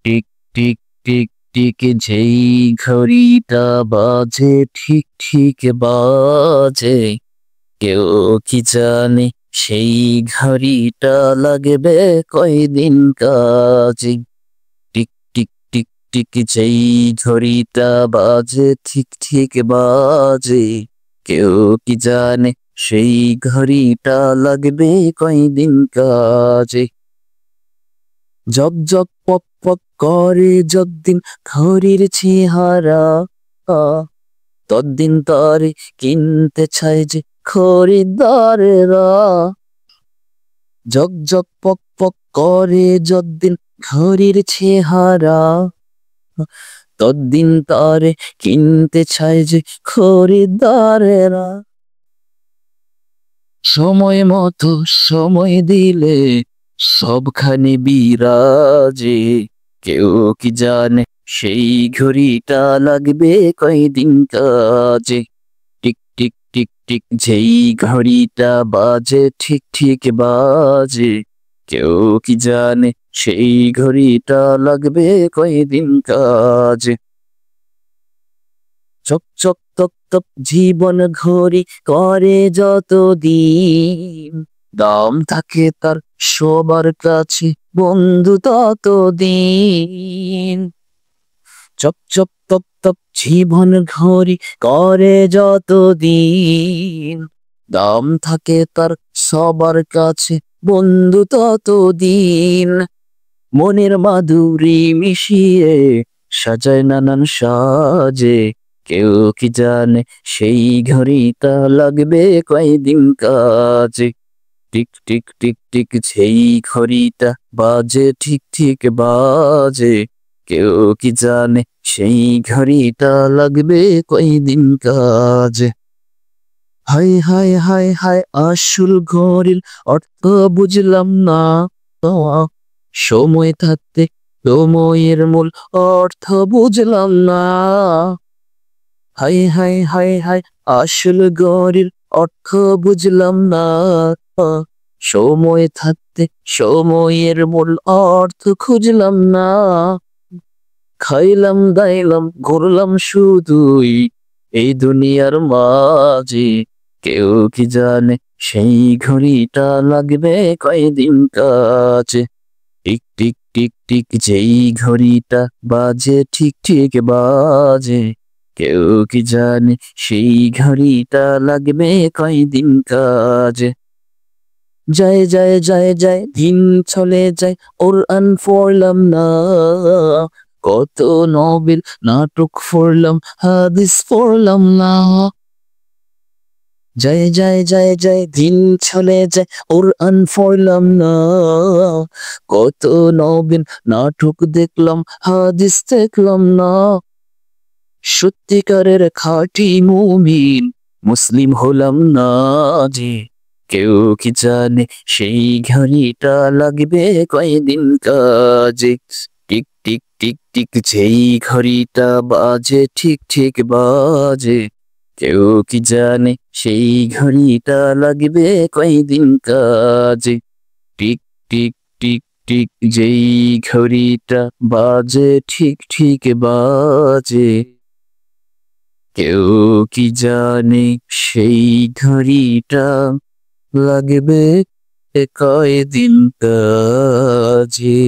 Tick tick tick tick যেই ঘড়িটা বাজে ঠিক ঠিক বাজে, কেউ কি জানে সেই ঘড়িটা লাগবে কয়দিন কাজে। টিক টিক টিক টিক যেই ঘড়িটা বাজে ঠিক ঠিক বাজে, কেউ কি জানে সেই ঘড়িটা লাগবে কয়দিন কাজে। জক জক পক পক করে যদ্দিন ঘড়ির চেহারা, তদ্দিন তারে কিনতে চায় যে খরিদ্দারেরা। জক জক পক পক করে যদ্দিন ঘড়ির চেহারা, তদ্দিন তারে কিনতে চায় যে খরিদ্দারেরা। সময় মতো সময় দিলে সবখানে বিরাজে, কেউ কি জানে সেই ঘড়িটা লাগবে কয়দিন কাজে। টিক টিক টিক টিক যেই ঘড়িটা বাজে ঠিক ঠিক বাজে, কেউ কি জানে সেই ঘড়িটা লাগবে কয়দিন কাজে। চক চক তক তক জীবন ঘড়ি করে যত দিন, দাম থাকে তার সবার কাছে বন্ধু তত দিন। চক চক তক তক জীবন ঘড়ি করে যত দিন, দাম থাকে তার সবার কাছে বন্ধু তত দিন। মনের মাধুরী মিশিয়ে সাজায় নানান সাজে, কেউ কি জানে সেই ঘড়িটা লাগবে কয়দিন কাজে। টিক টিক টিক টিক সেই ঘড়িটা বাজে ঠিক ঠিক বাজে, কেউ কি জানে সেই ঘড়িটা লাগবে কয়দিন কাজে। হাই হাই হাই হাই আসল ঘড়ির অর্থ বুঝলাম না, সময় থাকতে সময়ের মূল অর্থ বুঝলাম না। হাই হাই হাই হাই আসল ঘড়ির অর্থ বুঝলাম না, সময় থাকতে সময়ের মূল অর্থ খুঁজলাম না। খাইলাম দাইলাম ঘুরলাম শুধুই এই দুনিয়ার মাঝে, কেউ কি জানে সেই ঘড়িটা লাগবে কয়দিন কাজে। টিক টিক টিক টিক যেই ঘড়িটা বাজে ঠিক ঠিক বাজে, কেউ কি জানে সেই ঘড়িটা লাগবে কয়দিন কাজে। যায় যায় যায় যায় দিন চলে যায় ওর পড়লাম না, কত নবেল নাটক পড়লাম হাদিস পড়লাম না। যায় যায় যায় যায় দিন চলে যায় ওর পড়লাম না, কত নবেল নাটক দেখলাম হাদিস দেখলাম না। সত্যিকারের খাঁটি মুমিন মুসলিম হলাম না যে, কেউ কি জানে সেই ঘড়িটা লাগবে কয়দিন কাজে। টিক টিক টিক টিক যেই ঘড়িটা বাজে ঠিক ঠিক বাজে, কেউ কি জানে সেই ঘড়িটা লাগবে কয়দিন কাজে। টিক টিক টিক টিক যেই ঘড়িটা বাজে ঠিক ঠিক বাজে, কেউ কি জানে সেই ঘড়িটা লাগবে কয়দিন কাজে।